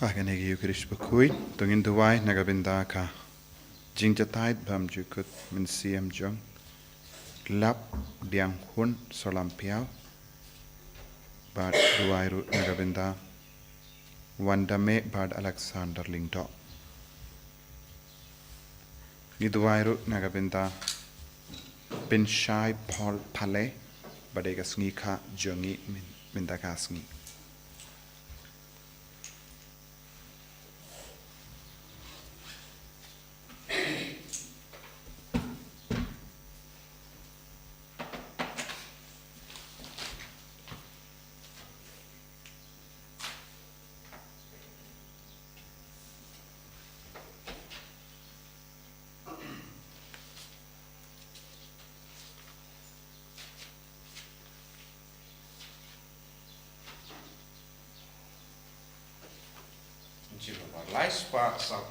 Haganegi Ukrish Bakhuid, Tungin Duwai, Nagabindaka, Jingjatide, Bam Jukut, Minsiam Jung, Lap, Diang Hun, Solam Piao, Bad Duwairu Nagabinda, Wandame, Bad Alexander Lingdo. Niduwairu Nagabinda, Bin Shai Paul Pale, Badega Sngi Jungi Mindaka Sngi. Life sparks up.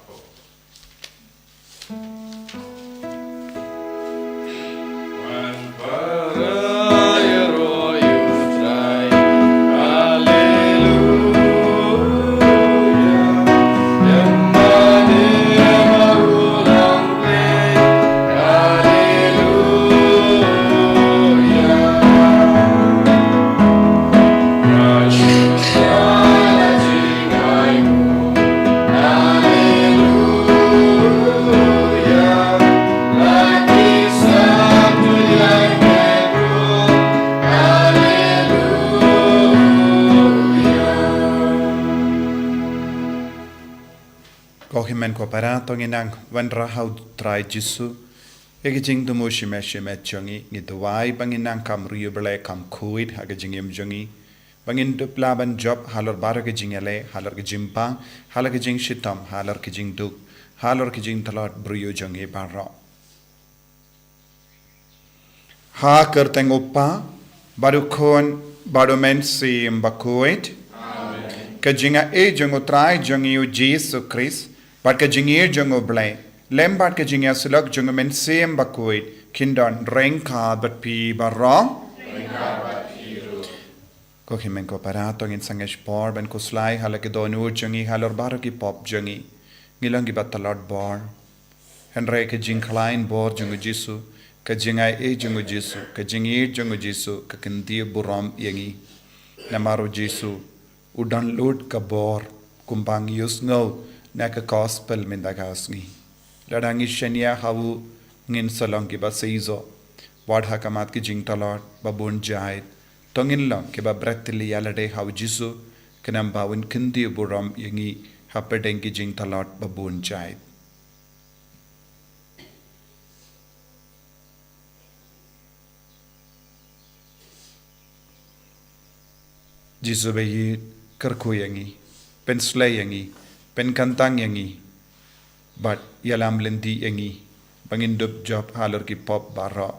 Men kooperato nginang wanra hau trai jisu egijing dumu shime chongi ngidwai banginang kam riubele kam kuid hagajing jongi bangin duplaban job halor bar gijingele halor gijimpang halor gijing shitam halor gijing duk halor gijing talot bruyo jongi barro ha kerteng upa barukon barumen si Bakhuid kajinga jongo trai jongi u Jesu Christ But ka jingir jungo blay, lembat ka jingya sulak jungo men same Bakhuid, kindon rengka but pi barong. Ko himen ko parato ngin sangesh por ben ko slai halake donu jungi halor baro ki pop jungi, ngilang ki batalot bor. Henry ka jing klein bor jungo Jesu, ka jingay jungo Jesu, ka jingir jungo Jesu, ka kindi buram yangi. Namaro Jesu, udan lud ka bor, kumpang yus ngaw. Naka gospel mindagasni. Ladangi shenya hawu ngin salong ki ba seizo. Wadha kamat ki jing talot babun jahid. Tongin long ki ba bretili yalade hawu jisu. Kanam bawin kindi buram yangi hapedeng ki jing talot babun jahid. Jisu bayi kerku yangi. Penslay yangi. Pen kantang yangi, but yalam lendi yangi, bangin dub job halor ki pop barro.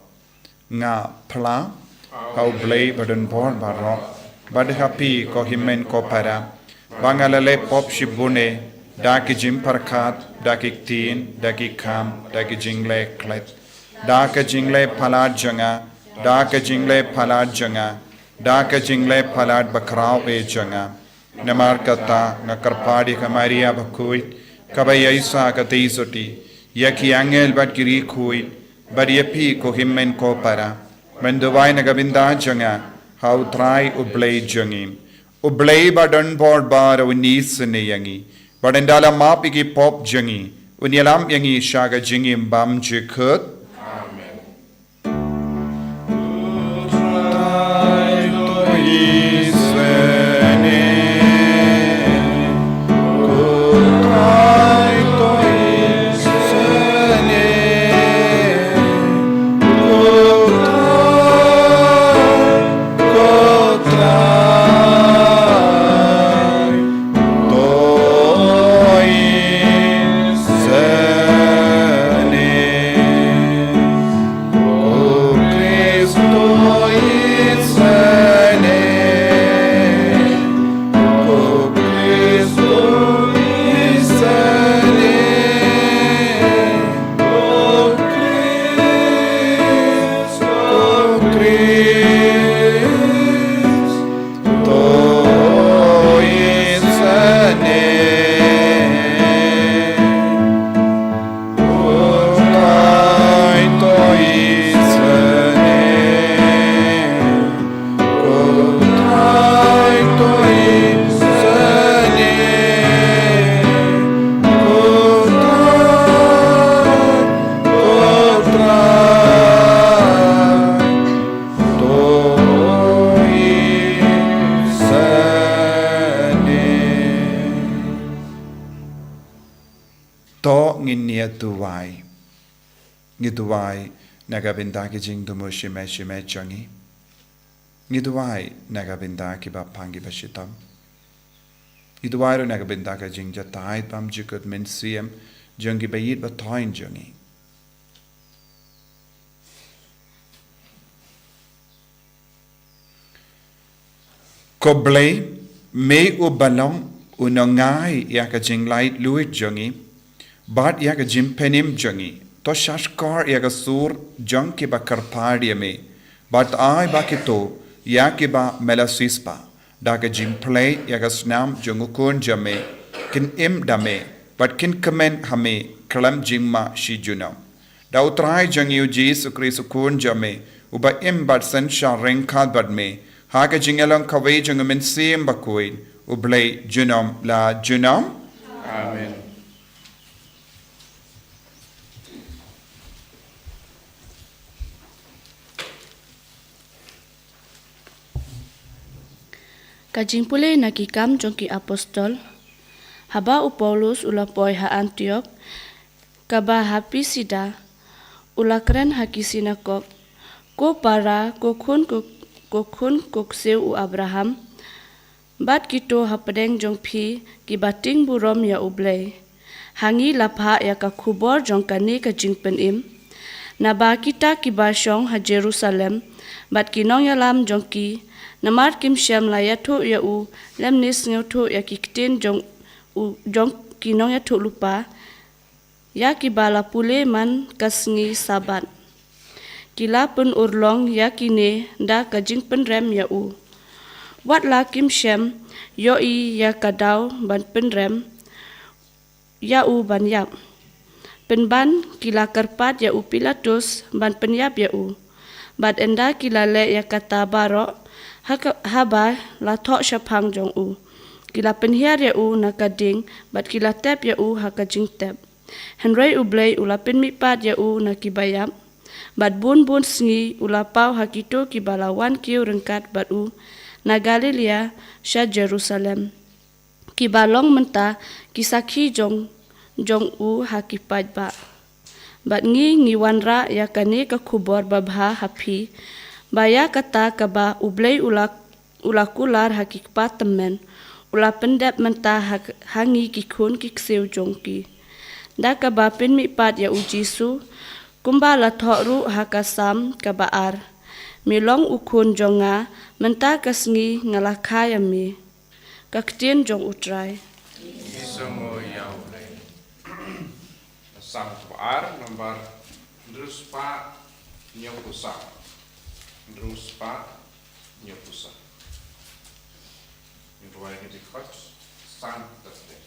Nga pla, how blay badan born barro, bad happy ko himen ko para, bangalale pop shibune, daki jim parkat, daki tin, daki kam, daki jingle klet, daka jingle palad janga, daka jingle palad janga, daka jingle palad bakrao e janga. Namar kata ngakarpadi kamaria Bakhuid kabaya isa kateisoti yaki angel bat kiri khuid but yapi ko himmen ko para mendawai nagabinda janga how try ublay jangim ublay badan board bar unis ne yangi badandala mapigi pop jangi unyalam yangi shaga jingim bam jikut Ngituai nagabinda ki jing dumu shime shime changi. Ngituai nagabinda ki ba pangi bashitam. Ngituai ro nagabinda ka jing jatai pam jikut min siem jangi bayit ba toin jangi. Koblay me u balong unangai ya ka jing light luit jangi. Bat ya ka jim penim jangi. To shashkar ya ka sur jang ki ba karpadiya me. Bat ai ba ki to ya ki ba melasispa. Da ka jim play ya ka snam jangukun jame. Kin im dame. Bat kin kamen hame kalam jingma shi junam. Da utrai jangi u Jesu Kristu kun jame. Uba im bat sen sha renkad bat me. Ha ka jingalang kawai jangamin sim Bakhuid. Ublay junam la junam. Amen. Kajing pulay nakikam jongki apostol, haba u Paulus ula poi ha Antioch, kaba hapi sida, ula keren haki sinakok, ko para ko kun seu u Abraham, bat kito hapadeng jongpi ki bating burom ya ublay, hangi lapha ya ka kubor jongkani kajing penim, naba kita ki basyong ha Jerusalem, bat kinong yalam jongki, namar kim syam la ya thu ya u lem nis ngeu thu ya ki kten jong kinong ya thu lupa ya ki bala pule man kasngi sabat kila pun urlong ya kine da kajing pen rem ya u wat la kim syam yo i ya kadau ban pen rem ya u ban yap pen ban kila karpat ya u Pilatus ban pen yap ya u bat enda kila le ya kata barok haba la thok shapang jong u kila penhiar ya u nakading bat kila tep ya u hakajing tep henry ublay ula pen mipat ya u nakibayam bat bun sngi ula pau hakito ki balawan kiu rengkat bat u na Galilea sha Jerusalem ki balong menta kisaki jong u hakipat ba bat ngi wanra ya kane ka khubor babha hapi baya kata kaba ublay ula kular hakikpat temen ula pendap menta hangi kikun kikseu jongki da kaba pen mipat ya ujisu kumba la thoru hakasam kaba ar milong ukun jonga menta kasngi ngalakha yami kaktien jong utrai Isomo ya ublay. Sang ar nomor druspa nyokusa. Druspa nyokusa. Itu wajah di kot sang terde.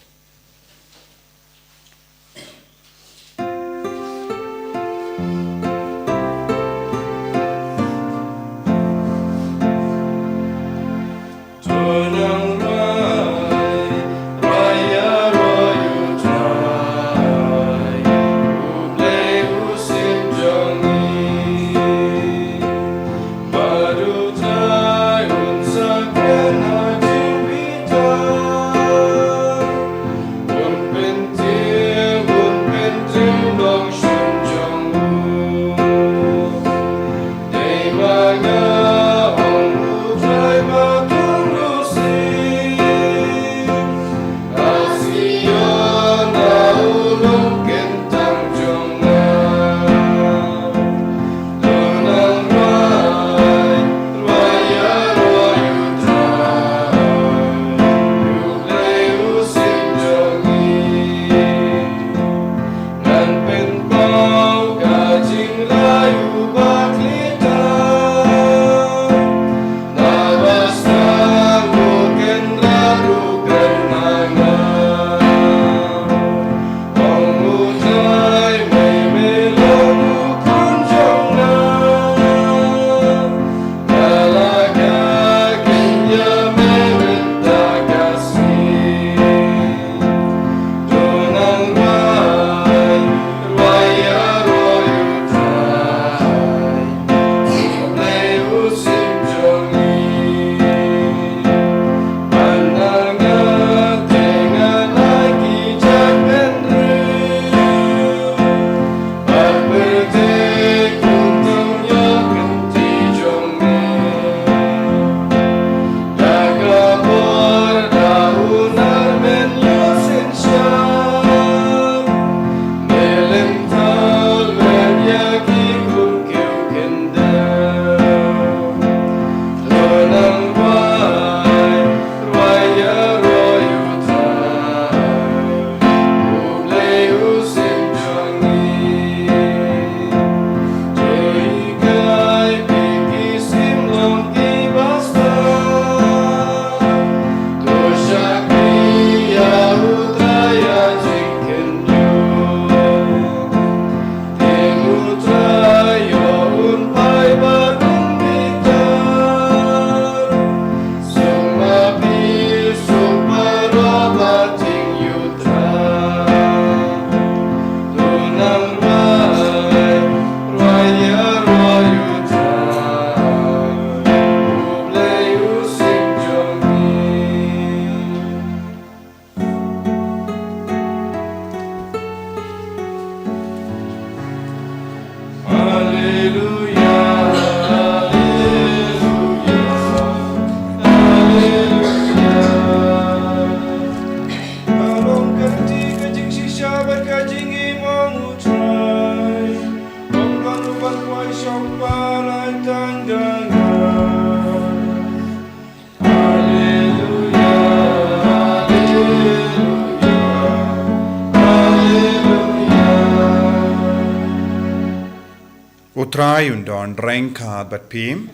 Utrayundon renkad bat pim.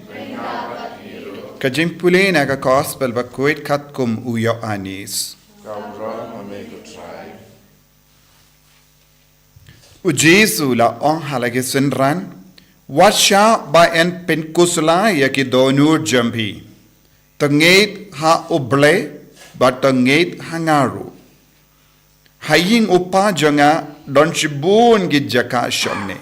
Kajimpule naga gospel Bakhuid katkum uyo anis. Ujesu la on halage sinran. Washa ba en penkusla yaki donur jambi. Tangate ha oble but tangate hangaru. Haying upa janga don shibun gijaka shamne.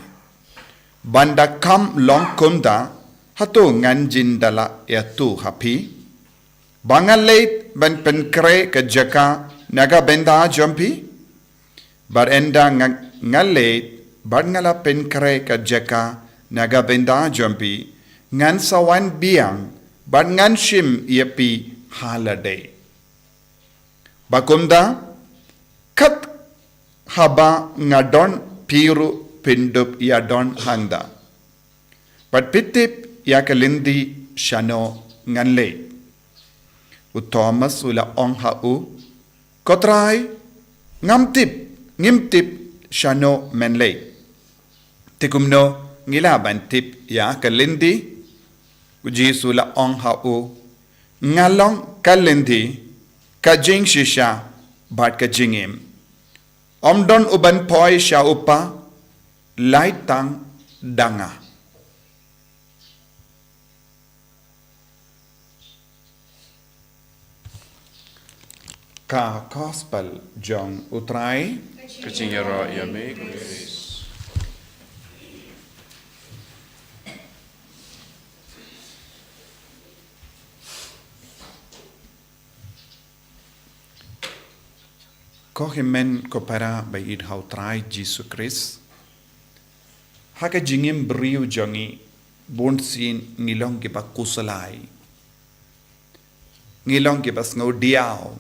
Banda kam long kumda hatu nganjin dala yatu happy. Bangalate ban penkre ke jaka naga benda jampi. Bar enda ngalate bar ngala penkre ke jaka naga benda jampi. Ngan sawan biang bar ngan shim yepi holiday. Bakumda kat haba ngadon piru pindup yadon hangda. But pitip yakalindi shano nganle. Thomas ula ong hau. Kotrai ngimtip shano menle. Tikumno ngilaban tip yakalindi. Ujisula ong hau. Ngalong kalindi. Kajing shisha bat kajingim. Omdon uban poi sha upa. Laitang danga. Ka gospel jong utrai. Kaching yaro yame kumis. Kohimen kopara bayid hau trai Jesus Christ. Haka jingim beriu jongi bonsin ngilong ki ba kusalai. Ngilong ki ba sngo diao.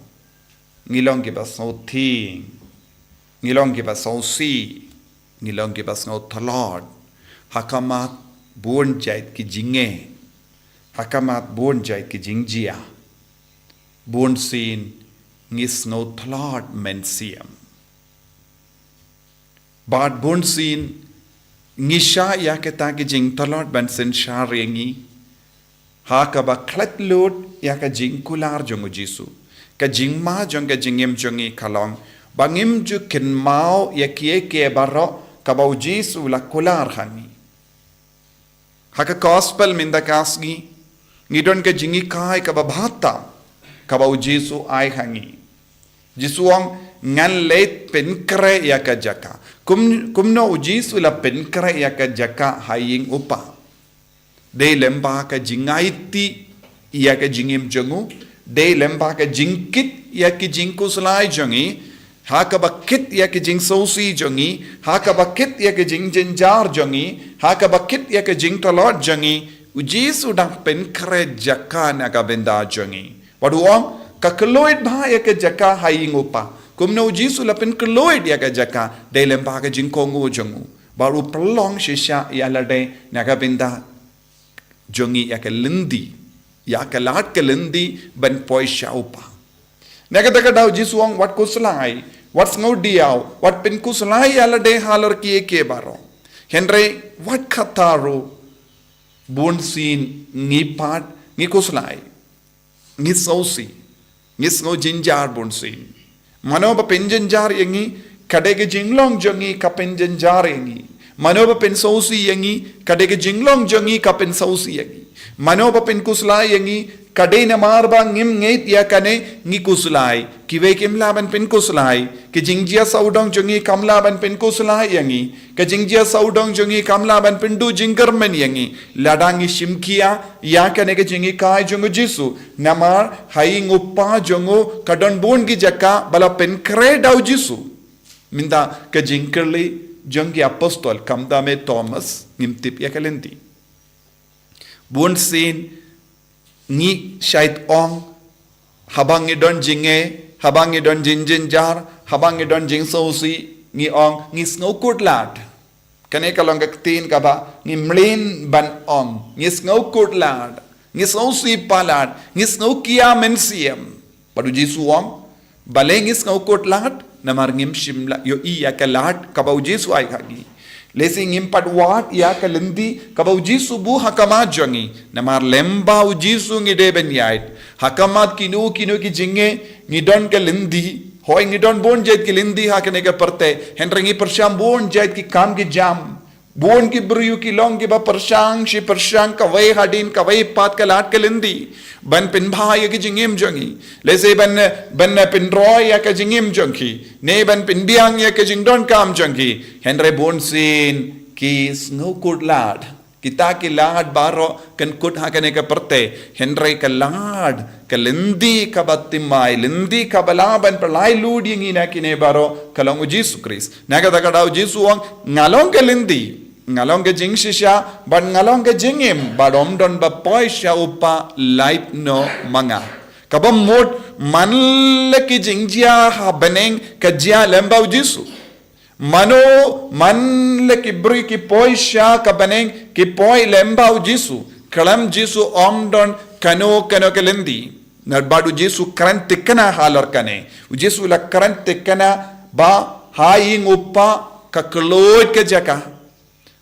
Ngilong ki ba sngo ting. Ngilong ki ba sngo si. Ngilong ki ba sngo talod. Hakamat bon jait ki jinge. Hakamat bon jait ki jingjia. Bonsin ngis sngo talod mensiam. Bad bonsin ngisha ya kita ki jing talot ban sen sharengi ha ka ba klet lot ya ka jing kular jong jisu ka jing ma jong ka jingem jongi kalong bangim ju ken mau ya ke baro ka ba jisu la kular hani ha ka gospel minda kasgi ngidon ka jingi kai ka ba bhata ka ba jisu ai hangi jisuang ngan late penkre ya ka jaka kumno ujis ula penkre ya ka jaka haying upa de lemba ka jingaiti ya ka jingim jongu de lemba ka jingkit ya ki jingku slai jongi ha ka bakit ya ki jing sosi jongi ha ka bakit ya ki jing jenjar jongi ha ka bakit ya ki jing talot jongi ujis udang penkre jaka na ka benda jongi waduang ka kloid bha ya ka jaka haying upa kumno jisu la pen kloid ya ka jaka de lemba ka jingkongu jongu baru pelong shisha ya lade naga binda jongi ya ka lindi ya ka lat ka lindi ban poi shaupa naga daga dau jisu ong wat kuslai wat ngo diao wat pen kuslai ya lade halor ki ke baro henry wat khataro bon sin ngi pat ngi kuslai ngi sosi ngi ngo jinjar bon sin Manoba penjanjar yangi kadege jinglong jongi kapenjanjar yangi. Manoba pen sausi yangi kadege jinglong jongi kapen sausi yangi. Manoba pen kuslai yangi kadena marba ngim ngeit ya kane ngi kuslai. Kiwe kimlaban pen kuslai. Ke jingjia saudong jongi kamlaban pen kuslai yangi. Ke jingjia saudong jongi kamlaban pen du jingkarmen yangi. Ladangi shimkia ya kane ke jingi kai jongo jisu. Namar hai ngupa jongo kadon bon gi jaka bala pen kre dau jisu. Minda ke jingkerli jongi apostol kamda me Thomas ngimtip ya kalenti. Bon sin ngi syait ong habang idon jinge habang idon jinjinjar habang idon jing sosi ngi ong ngi snokut lat Kane kalong tin kaba ngimlin ban ong ngis ngau kut lad ngis ngau si palad ngis ngau kia mensiam padu Jesu ong baleng ngis ngau kut lad namar ngim shimla yo iya ka lad kaba Jesu ai khagi lesi ngim pad wat ya ka lendi kaba Jesu bu hakama jangi namar lemba Jesu ngide ben yait hakamat kinu ki jinge ngidon ka lendi Hoi ngidon bon jait ki lindi ha kene ka parte henrengi persyam bon jait ki kam ki jam bon ki briyu ki long ki ba persyang shi persyang ka wai hadin ka wai pat ka lat ka lindi ban pin bhai ki jingim jangi lese ban pin roy ya ka jingim jangi ne ban pin biang ya ka jingdon kam jangi henre bon sin ki snow kut lad kita ki lad baro kan kut ha kene ka parte henre ka lad ka lendi ka batimai lendi ka balaban perlai ludi ngina kine baro kalong Jesu Christ naga takadau Jesu ang ngalong ka lendi ngalong ka jing shisha ban ngalong ka jingim badom don ba poisha upa light no manga kabam mot manle ki jingjia ha beneng ka jia lembau Jesu Mano manle ki bri ki poisha ka beneng ki poi lembau Jesu kalam Jesu omdon kano ke lendi Narbadu Jesu karan tekana halar kane Jesu la karan tekana ba haing upa ka kloid ke jaka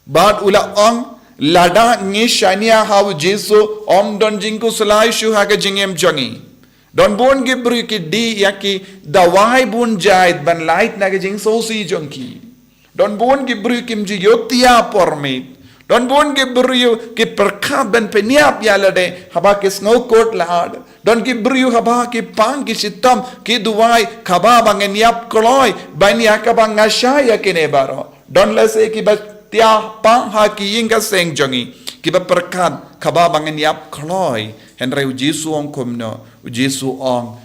bad ula ong lada ngi shania hau Jesu omdon jingku selai shu ha ka jingem jangi Don bon gibri ki di yaki dawai bun jait ban light na jing so si jongki. Don bon gibri kim ji yotia pormit. Don bon gibri ki perkab ban peniap yalade haba ki snow coat lahad. Don gibri haba ki pang ki sitam ki duwai khaba bangen yap koloi ban yakabang ngasya yakine baro. Don lese ki batia pang ha ki inga seng jongi. Ki ba perkab khaba bangen yap koloi. Henry Jesu ong kumno Jesu ong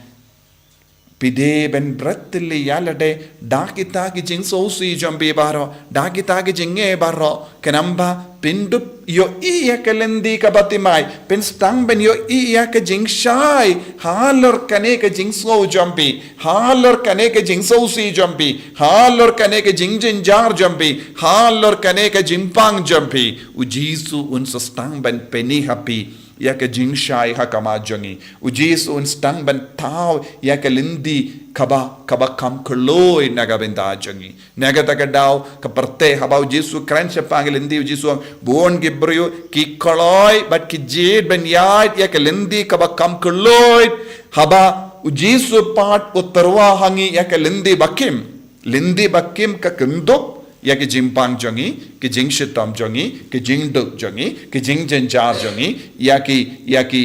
pide ben brattili yalade dakita ki jing so si jambi baro dakita ki jinge baro kenamba pindup yo iya kelendi ka batimai pen stang ben yo iya ka jing shai halor kane ka jing so jambi halor kane ka jing so si jambi halor kane ka jing jar jambi halor kane ka jimpang jambi u Jesu un stang ben peni happy ya ka jing shai ha kama jangi u Jesu un stang ban tau ya ka lindi kaba kam kloi naga benda jangi naga taka dau ka parte habau Jesu kran se pangil lindi u Jesu bon gibrio ki kloi bat ki jid ben yait ya ka lindi kaba kam kloi haba u Jesu pat utarwa hangi ya ka lindi bakim ka kendop ya ki jimpang jangi ki jing shitam jangi ki jing duk jangi ki jing jenjar jangi ya ki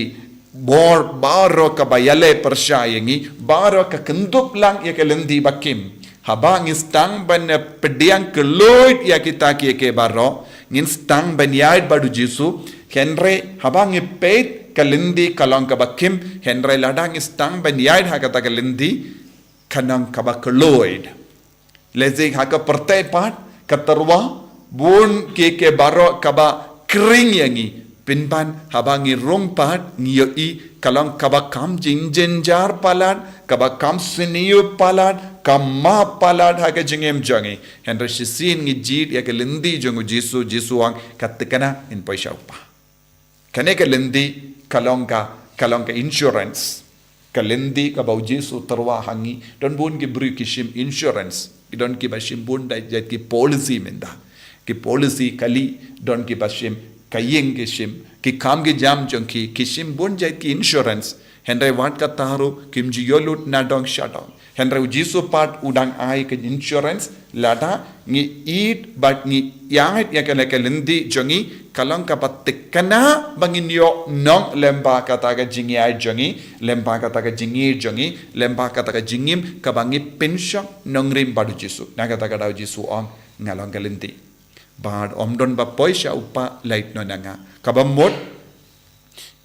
bor baro ka bayale persyayangi baro ka kendup lang ya ke lendi bakim haba ngistang ban pediang keloid ya kita ki baro ngistang ban yait badu Jesu henre haba ngipet ka lendi kalong ka bakim henre ladang ngistang ban yait ha kata ka lendi kanang ka keloid lezing ha ka pertai pat katarwa bun ke baro kaba kring yangi pinban habangi rong pat ngiyoi kalong kaba kam jinjenjar palad kaba kam siniyo palad kamma palad haga jingem jangi henry shisin ngi jid ya ke lendi jongu Jesu ang katikana in paisha upa kane ke lendi kalong ka insurance ka lendi ka bau Jesu tarwa hangi don bun ki bru kishim insurance don ki bashim bun dai jat ki policy menda ki policy kali don ki bashim kayeng ki shim ki kam ki jam jonki kishim bun jat ki insurance henry wat ka taru kim ji yolut na dong shadong henry Jesu part udang ai ke insurance lada ngi eat but ngi yait ya kala lendi jongi kalong ka patikana bangin yo nong lemba kata ka jingi ai jongi lemba kata ka jingi jongi lemba kata ka jingim ka bangi pension nong rim badu Jesu na kata ka daw Jesu ong ngalong ka lendi bad omdon ba poisha upa light no nanga kabamot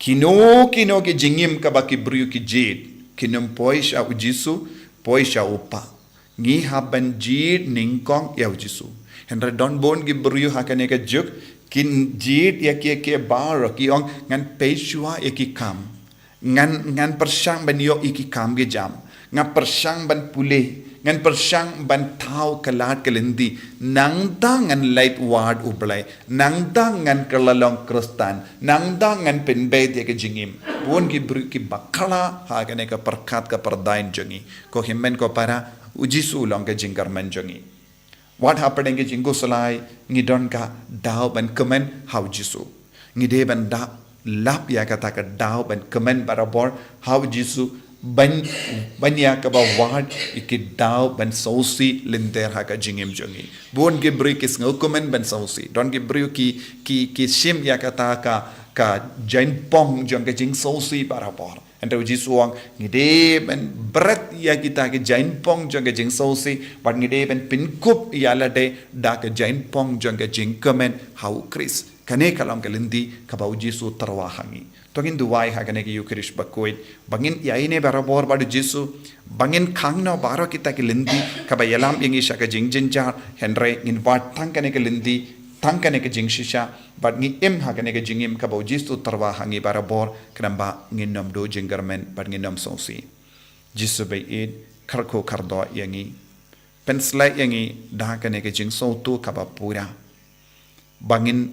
kino ki jingim ka ba ki briu ki jid kinom poisha u Jesu poisha upa ngi haban jid ningkong ya u Jesu henry don bon gi briu hakane ka juk kin jid ya ke bar ki ong ngan peishwa ya ki kam ngan persang ban yo iki kam ge jam ngan persang ban pule ngan persang ban tau kalat kelindi nangdang ngan light ward ublay nangdang ngan kelalong kristan nangdang ngan penbet ya ke jingim buon ki bru ki bakala ha kane ka perkat ka perdain jongi ko himmen ko para ujisu long ka jingkar man jongi what happened ke jingo salai ngidon ka dau ban comment how jisu ngide ban da lap ya kata ka dau ban comment barabor how jisu banyak ke bawah ikut dau ban sausi lenter haka jingim jongi buon ke beri kis ngokumen ban sausi don ke beri ki sim ya kata ka jain pong jong ke jing sausi barapor ente uji suang ngide ban berat ya kita ke jain pong jong ke jing sausi but ngide ban pinkup ya lade da ke jain pong jong ke jing komen hau kris kane kalam kalindi ka uji su terwahangi Togin duwai hagane ki Eucharist Bakhuid bangin yaine barabor badu Jesu bangin khangno baro kita ki lindi kaba yalam yengi shaka jingjin jar henre in wat tangkane ke lindi tangkane ke jingshisha but ngi im hagane ke jingim kaba Jesu tarwa hangi barabor knamba nginom do jingarmen but nginom sosi Jesu be id karko kardo yengi pensla yengi dahkane ke jing so tu kaba pura bangin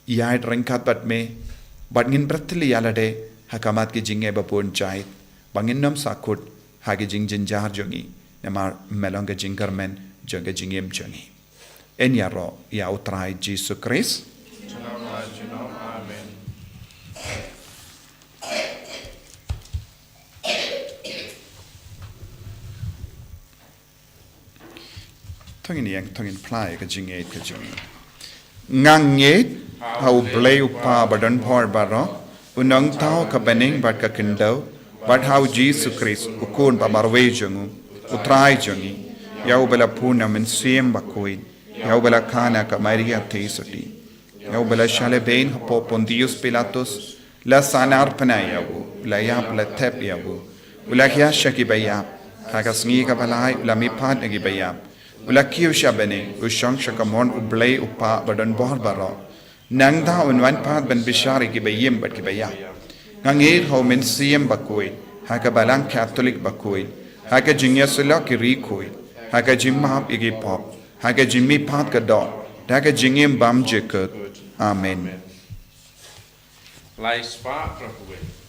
yaid rengkat bat me But ngin bertili yalade hakamat ki jinge bapun chait bangin nam sakut hagi jing jinjar jongi namar melonga jingarmen jonga jingem jongi en yaro ya utrai Jesus Christ Amen. tongin play ka jinge ka jongi nganget How blay upa badan por baro unang tao ka bening bat ka kindaw but how Jesus Christ ukun pa barwe jongu utrai jongi yau bela puna men siem Bakhuid yau bela kana ka Maria teisoti yau bela shale bein hapo Pontius Pilatus la sanar panayau la yap la tep yau ula kya shaki bayap ka Sngi ka balai la mi pat ngi bayap ula kiu shabene ushang shakamon ublay upa badan bor baro nang da unwan pat ban bishari ki bayim bat ki baya ngangir ho men siem Bakhuid haka balang Catholic Bakhuid haka jingya sila ki rikoi haka jimap igi pop haka jimmi pat ka do haka jingim bam jekut amen Lai spa Bakhuid.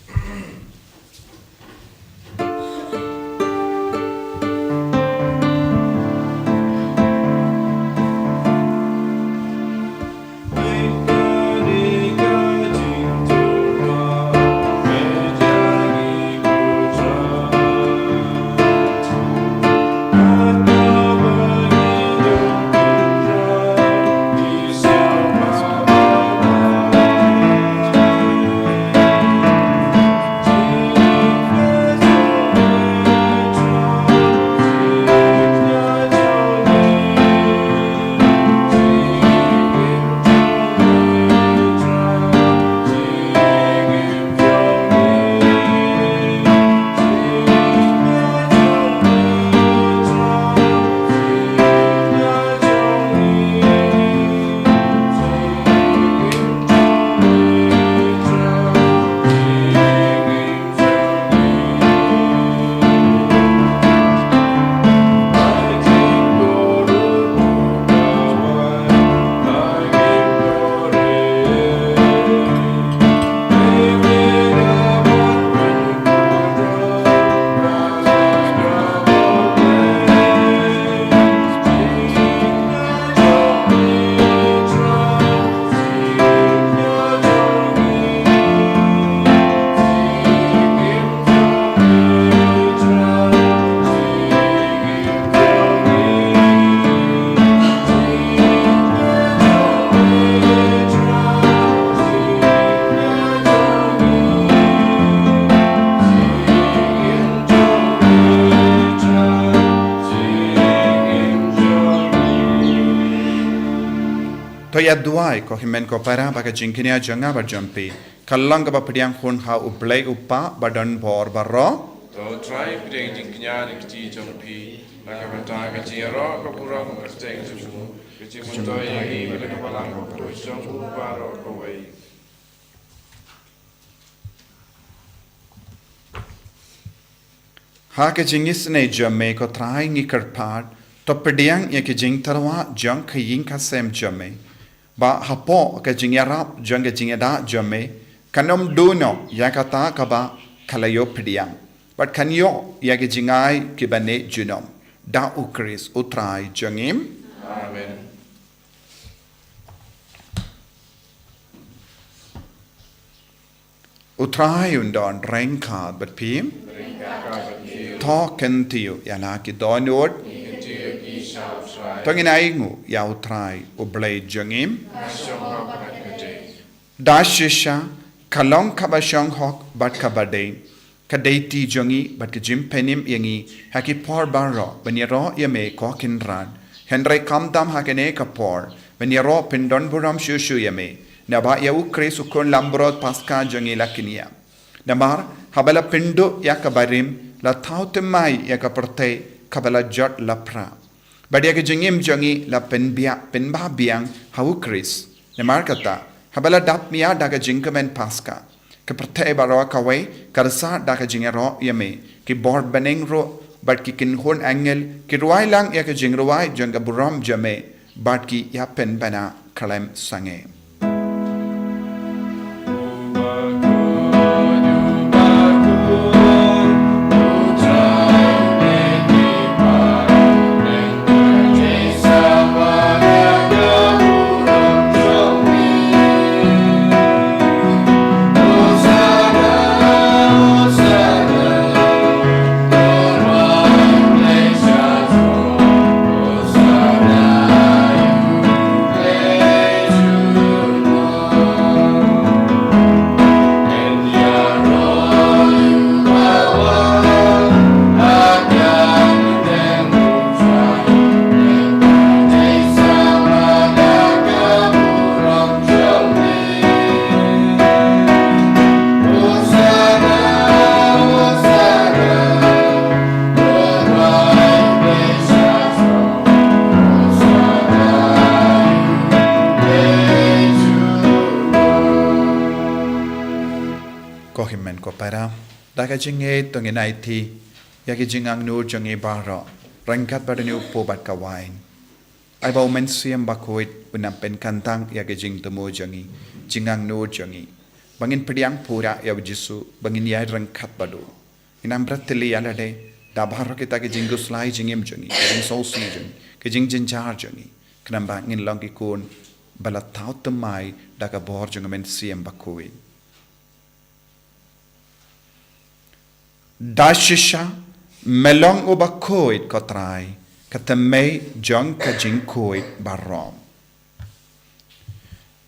ya duai ko himen ko para baka jingkinia janga barjampi kallang ka bapdiang khun ha uplay upa badan bor barro To try pideng jingknya ni kiti jompi laka bentang kecil ro ko pura ko kerteng susu kecil muntoy yang ini pada kepalang ko jong upa ro ko wei ke jingis ne jame ko trai ngi karpad Thohdieng ya ke jing tarwa jang ke yin ka sem jame ba hapo ke jing yarap jang ke jing da jame kanom dono ya kata ka ba kalayo pediang but kanyo ya ke jingai ke bane junom da ukris utrai jangim Amen. utrai undon renka but pim Talken tiyo ya la ki donod tongin aingu ya utrai ublay jangim dashisha kalong kabashong hok bat kabade kadati jangi bat kajim penim yangi haki por barro banyaro yame kokin ran henry kamdam hakene kapor banyaro pindon buram shushu yame naba ya ukre sukun lambrod paska jangi lakinia namar habala pindo ya kabarim la tautemai ya kaperte kabala jot lapra badia ke jengim jangi la penba biang hau kris namar kata habala dap mia daga jingkamen paska kaperte baro kawe karsa daga jingero yame ki bor beneng ro bat ki kin hon angel ki ruai lang ya ke jingruai janga buram jame bat ki ya pen bana kalem sange Kohimen ko para daga jinge tonginai thi yaki jingang nur jange baro rangkat badani upo bat kawain ai bau men siam Bakhuid unam pen kantang yaki jing temu jangi jingang nur jangi bangin pediang pura ya jisu bangin ya rangkat badu inam bratili alade da baro kita ke jingus lai jingim jangi jing so si jangi ke jing jinjar jangi kenam bangin longi kun balatau temai daga bor jangamen siam Bakhuid Dashisha melong o Bakhuid kotrai katamay jong ka jingkoid barom.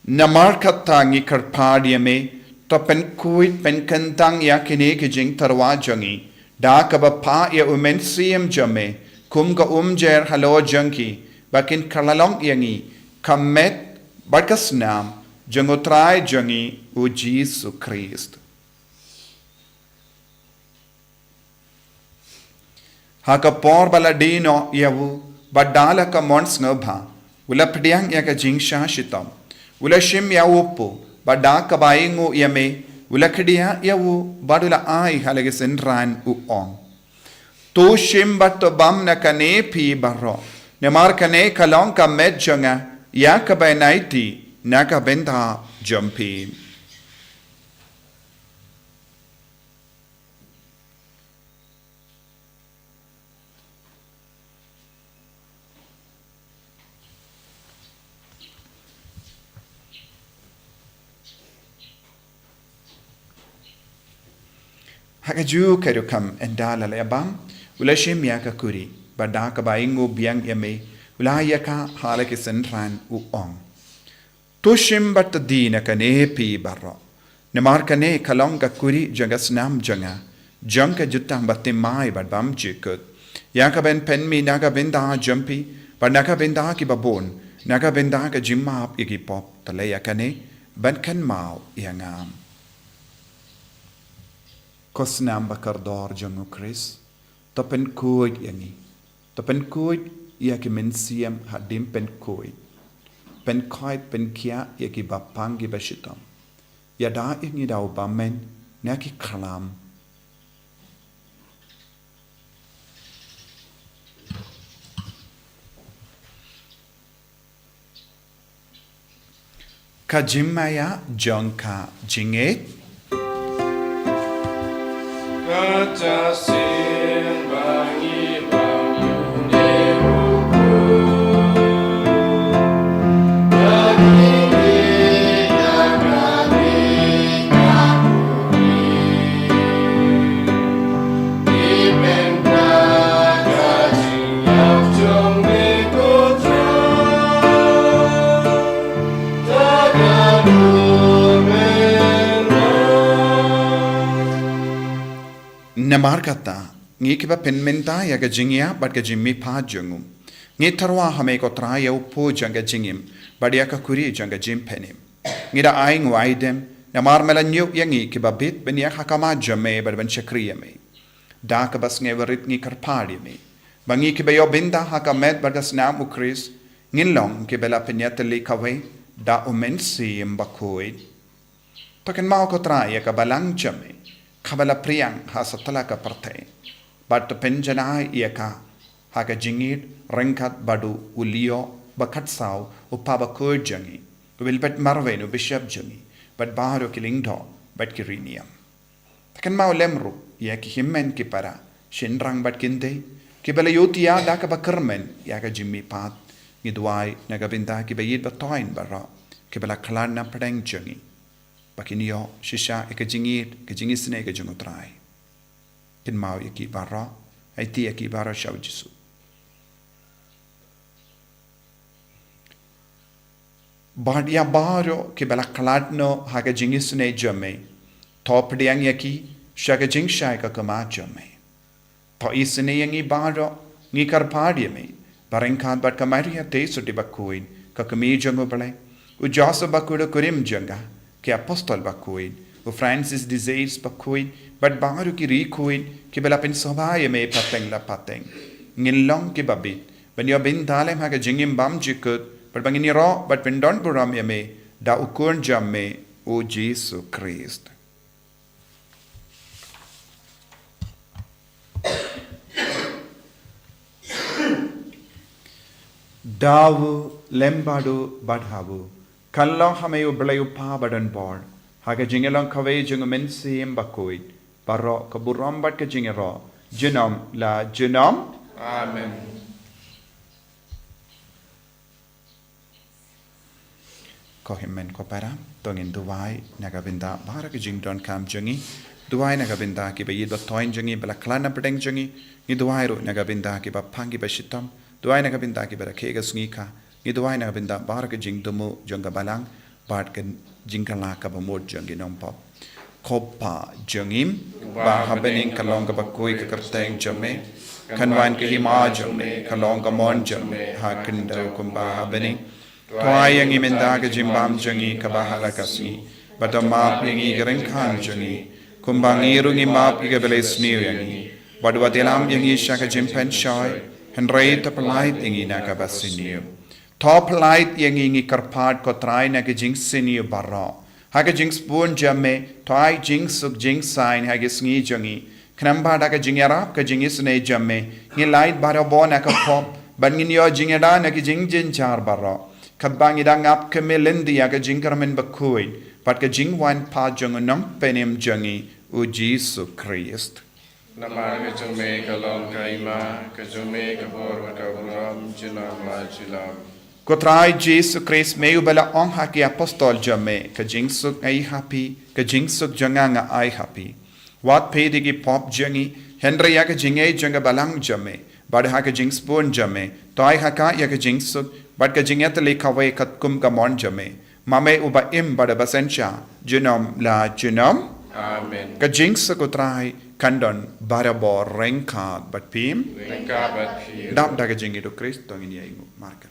Namar katangi karpadi me to pen kuid pen kantang ya kini ke jing tarwa jongi da kabapa ya umen siem jame kum ka jer halo jongki bakin kalalong yangi kamet barkas nam jongotrai jongi o Jesu Christ. Haka por baladino yawu badala ka mons ngabha ula pediang ya ka jingsha shitam ula shim yawu po badaka baingu yame ula kedia yawu badula ai halage senran u ong to shim bat bam na kane pi barro ne mar kane kalong ka medjanga ya ka bainaiti na ka benda jumpi Hakaju kerukam endala lebam ulashim yaka kuri badaka baingu biang yame ulayaka halake senran u ong tushim bat dina kane pi barro nemar kane kalonga kuri jangas nam janga jangka jutang batimai badbam jikut yaka ben penmi naga benda jumpi badaka benda ki babon naga benda ka jimap igi pop talaya kane ban kan mau yangam Kosnam bakardor jangu Chris, topen kuig yangi, topen kuig yaki mensiam hadim pen kuig, pen koit pen kia yaki bapangi bashitam, yada yangi dau bamen naki kalam. Kajimaya Jonka Jinget Kajasin bangi bangyune hukum Bagini yakani kapuri Dipenda kajing yak jong mikutra Tagadu Namarkata, Nikiba Penmenta Yaga Jingia, but Gajimi Pa Jungum. Nitarwa Hameko Taïew Po Janga Jingim, Badiaka Kuri Janga Jim Penim. Nida Aing Waidem, Namarmela New Yangi Kibabit, Benia Hakama Jame, but Ben Chakriame. Dakabas never writ Nikarpadi me. Bangi Kibayo Binda Hakamet, but as Nam Ukris, Nilong Kibela Peneta Likawe, Da Umensi in Bakhuid. Token Maukotra Yakabalang Jame. Kabala Priang has a talaka parte, but the Penjana Yaka, Haka Jingid, Renkat Badu, Ulio, Bakatsau, Upaba Jangi, Wilbet Marvenu Bishop Jungi, but Baharo Kilingdo, but Kirinium. Takan Mau Lemru, Yaki Himen Kipara, Shindrang but Kinde, Kibela Yutia Dakaba Kermen, Yaka Jimmy Pat, Nidwai, Nagabinda Kibayid Batoin Bara, Kibela Kalana Padang Jungi. Bakinio, Shisha, Ekajingit, Kajingisne, Kajungutrai. Kin Mau Yaki Barra, Iti Yaki Barra Shaujisu. Bardia Baro, Kibela Kaladno, Hagajingisne Jame, Thohdieng Yaki, Shagajing Shaika Kama Jame. Taïsne Yangi Baro, Nikar Padiame, Barenkan but Kamaria Tesu de Bakhuid, Kakami Jangobale, Ujasa Bakuda Kurim Janga. Ke apostol Bakhuid, o Francis disease Bakhuid, but Baru ki Rikuid, ki Belapin Sobaya me pateng la pateng. Ngin long ki babit, when you bin Dalem Haga Jingim Bam Jikut, but Bangini Raw, but Pendon Buram Yame, Da Ukur Jamme, O Jesus Christ. Dawu, Lembadu, Badhavu. Kallo Hameyu Blayu Pa Badan board, Haga Jingalong Kaway Jungumensi in Bakhuid, Baro Kaburam Batka Jingero, Genome La Genome. Amen. Kohimen Kopara, Tongin Duwai, Nagabinda, Barak Jingdon Kam Jungi, Duwai Nagabinda Kiba Yidba Toin Jungi, Balaklana Pedeng Jungi, Niduairu Nagabinda Kiba Pangi Bashitom, Duai Nagabinda Kiba Kega Sngika. Niduai na binda baraka jing dumu jonga balang bat kan jingkala ka bamod jongi nompo kopa jongim ba habening kalong ka bakoi ka karteng jame kanwan ka hima jame kalong ka mon jame ha kinda kumba habening toayang imenda ka jimbam jongi ka bahala kasi badama pingi gareng khan jongi kumbang irungi map ka beles niu yangi badwa telam yangi shaka jimpen shoy henrei tapalait ingi na ka basiniu Top light yangi karpat ko try na ke jing sini barra. Haga jing spoon jamme, toy jing suk jing sign haga sngi jangi. Knamba da ka jing yarap ka jing isne jamme. Ni light bara bo na ka pop, ban ngin yo jing da na ke jing jin char barra. Kabang idang ap ke melindi haga jing karmen Bakhuid, pat ka jing wan pa jong nong penim jangi u Jesus Christ. Namar ka jume kalong kaima, ka jume ka bor ka buram jinam la jilam. Kotrai Jesus Christ meio bela on haki apostol jame ka jingsuk ai happy ka jingsuk janganga ai happy wat pedigi pop jangi Henry ya ka jingai janga balang jame bad ha ka jingspon jame tai haka ya ka jingsuk bad ka jingat le kawai kat kum ka mon jame mame uba im bada basencha junom la junom Amen. Ka jingsuk kotrai kandon barabo renka bat pim Renka bat pim dap da ka jingi do Christ tong ini ai marka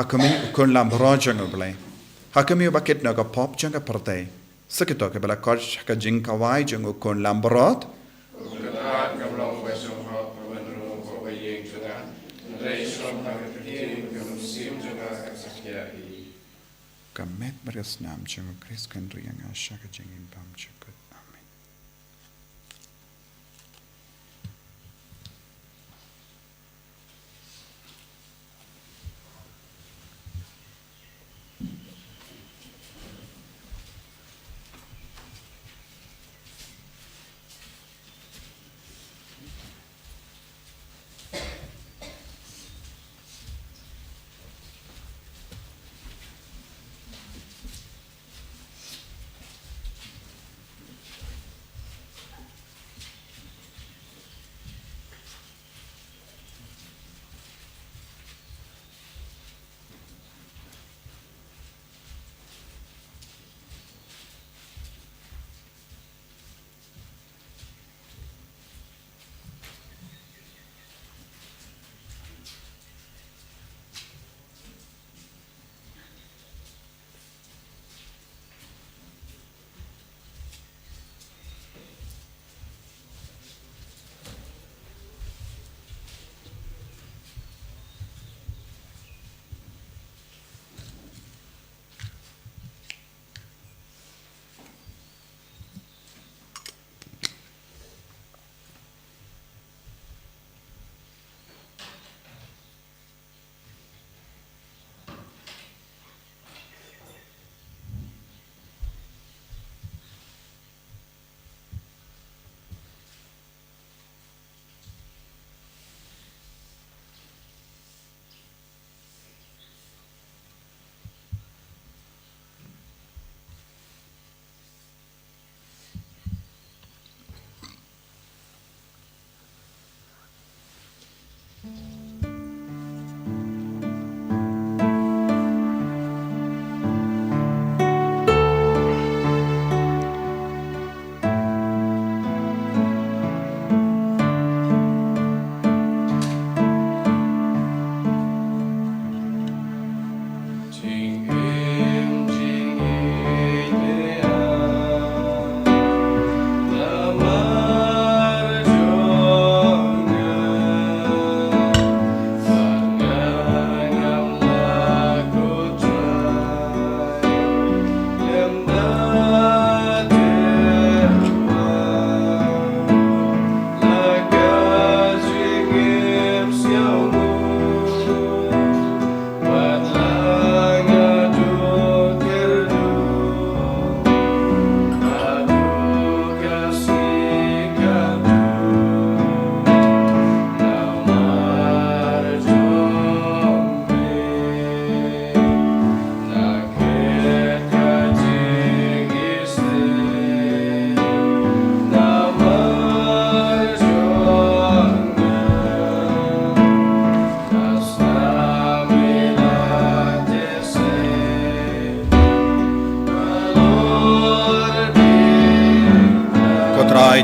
hakami ukun lam rojang oblay hakami bakit naga pop janga partai sakito ke bala koj ka jing kawai jang ukun lam brot Ketat kamlong besok hak pemenru pawayeng juga. Reisom hakiki kemusim juga eksakiai. kamet beresnam jang Chris kan riang asya ka jing impam chukut. Amen.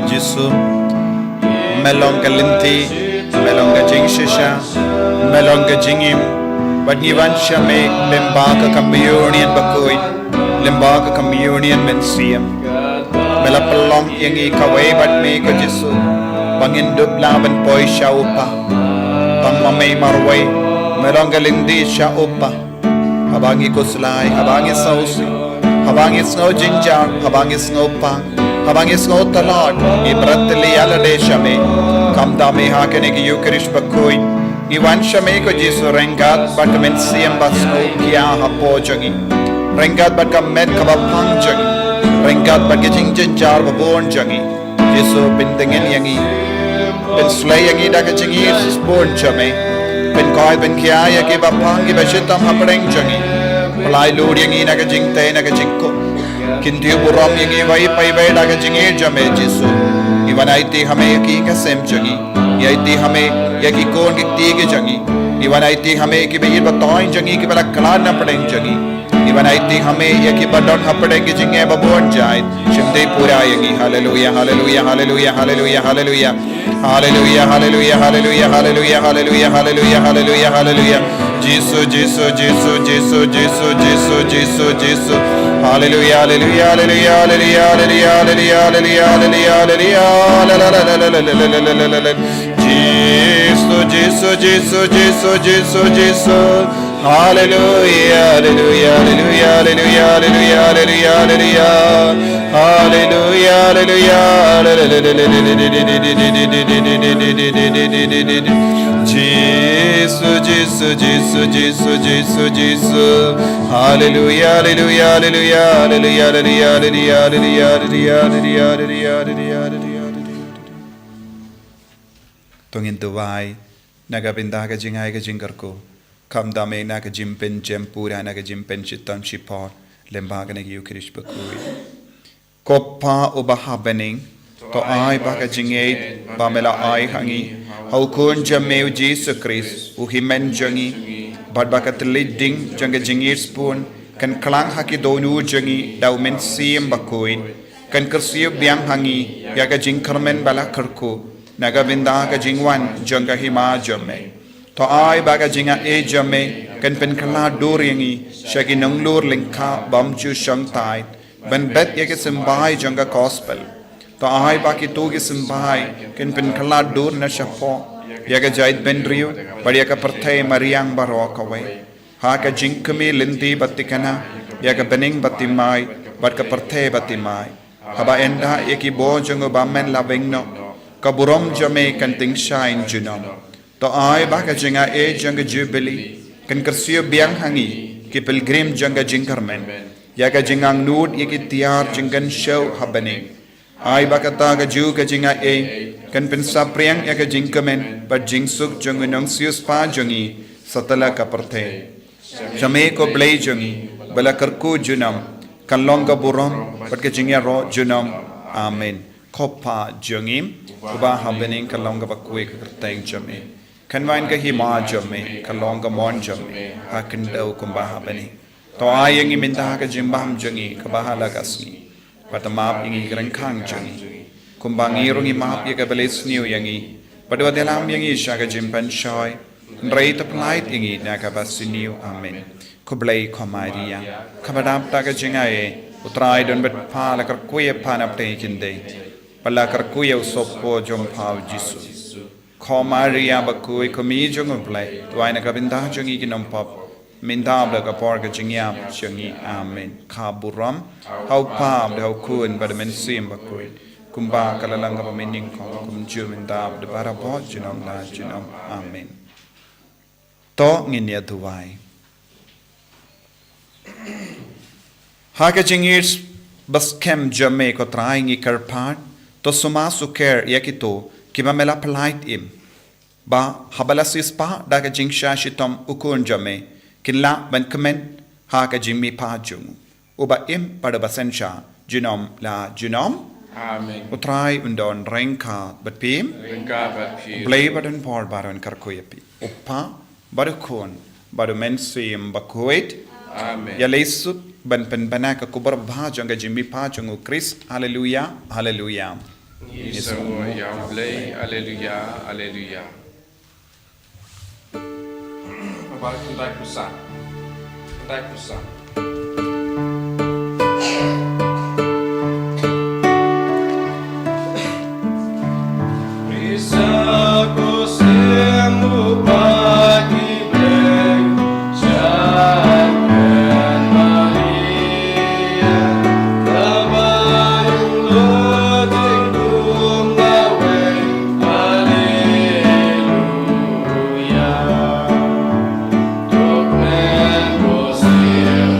Jisu melonga linti melonga jing shisha melonga jingim badnivansha me limbaga communion Bakhuid limbaga communion mensiam melapalong yangi kawai bat me ko Jisu bangindup laban poi shaupa pangmamay marway melonga lindi shaupa habangi kuslay habangi sausi habangi snow jinjar habangi snow pa habangi snow talad ibratli alade shame kamda me hakene ki Eucharist Bakhuid iwan shame ko Jisu rengat bat mensiam bat snow kya hapo jangi rengat bat kamet kabapang jangi rengat bat jing jinjar babon jangi Jisu bindengin yangi ben slay yangi da jingi born chame ben koi ben kya ya ke bapang ki bashitam hapreng jangi palai lord yangi na jing te na jingko kintu buram yangi vai pai vai da jingi jame Jisu iwanaiti hame ki ka sem jangi yaiti hame yaki kon ki ti ke jangi iwanaiti hame ki be batoin jangi ki bala kala na padeng jangi iwanaiti hame yaki badon hapadeng ki jingi babon jai shimde pura yangi hallelujah hallelujah hallelujah hallelujah hallelujah Hallelujah, hallelujah, hallelujah, hallelujah, hallelujah, hallelujah, hallelujah, hallelujah. Jesus, Jesus, Jesus, Jesus, Jesus, Jesus, Jesus, Jesus. Hallelujah, hallelujah, hallelujah, hallelujah, hallelujah, hallelujah, hallelujah, hallelujah. Jesus, Jesus, Jesus, Jesus, Jesus, Jesus. Hallelujah, hallelujah, hallelujah, hallelujah, hallelujah, hallelujah, hallelujah, hallelujah. Jesus, Jesus, Jesus, Jesus, Jesus, Jesus. Hallelujah, hallelujah, hallelujah, hallelujah, hallelujah, hallelujah, hallelujah, hallelujah, hallelujah, hallelujah. Tungin tuwai, nagabinda ka jingay ka jingar ko. Kamdame na ka jimpen jempura na ka jimpen chitam chipor. Lembaga na giyu kirish Bakhuid. Koppa ubahabening. To ay baka jingay bamela ay hangi. Haukun jameu Jesus Christ. Uhimen jangi. Bad baka teliding janga jingir spoon. Kan klang haki donu jangi. Daw men siyem Bakhuid. Kan kersiyo biang hangi. Yaga jingkarmen bala kerku. Nagabinda ka jingwan janga hima jame. To ay baga jinga e jame kan pen kala dur yangi shagi nang lur lingka bamchu shang tai ben bet yake simbai janga gospel. To ay baki toge simbai kan pen kala dur na shapo yaga jait ben riu bari ka perthai mariang baro kawai ha ka jinkami lindi batikana yaga bening batimai bat ka perthai batimai haba enda yaki bo janga bamen lavengno kaburom jame kan ting shine junom. To ay baka jinga e janga jubilee kan kersiyo biang hangi ki pilgrim janga jingkarmen yaga jingang nud yaki tiar jingan show habane ay baka taga ju ka jinga e kan pensa priang yaga jingkamen but jingsuk janga nang sius pa jangi satala ka parthe jame ko blay jangi bala karku junam kan longa burom but ka jingya ro junam amen koppa jangim uba habane kan longa bakwe ka kerteng jame Kanwain ka hima jame, kalonga mon jame, hakin daw kumbaha bani. To ayang iminta ka jimbam jangi, kabahala kasni. Patamap ingi kerengkang jangi. Kumbangirong imap ya kabalis niyo yangi. Padwa delam yangi siya ka jimpan shoy. Nray taplait ingi na kabasiniyo, amen. Kublay komaria. Kabadap ta ka jingaye, utray don bet pala karkuya panap te kinde. Pala karkuya usopo jompaw jisu. Komaria Bakhuid komi jong play tuaina kabinda jongi kinom pop minda bla ka por ka jingyam jongi amen kaburam hau pam de hau kun bad men sim Bakhuid kumba kalalang ka pamining ko kum juminda de bara bo jinom la jinom amen to nginya tuwai ha ka jingis bas kem jame ko trying karpat to suma suker yakito kiba mela polite im ba habalasis pa daga jingsha shitom ukun jame kinla ban comment ha ka jimmi pa jung uba im pada basensha junom la junom amen utrai undon rengka bat pim blay badan por baron karkoyapi uppa badukon badu mensim Bakhuid amen ya lesut ban pen banaka kubar bha janga jimmi pa jung Chris hallelujah hallelujah Yesu yang blay haleluya haleluya Bapak kuntai pusat Risaku semu pagi blay jangan Maria tabayung loting dum lawe haleluya tok men bosir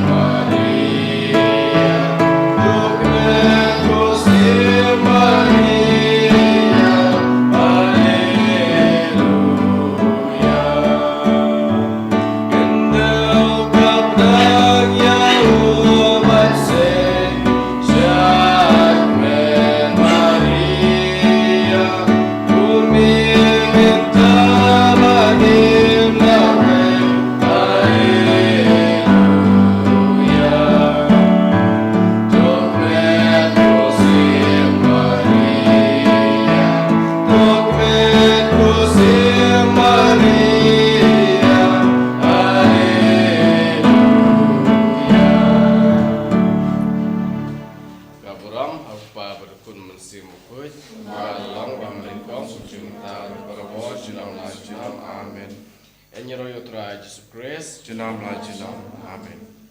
Bakhuid, Long Bamlingkong, Junta, Barabo, Junam La Junam, Amen. En je royo tra Jesus Christ. Junam La Junam, Amen.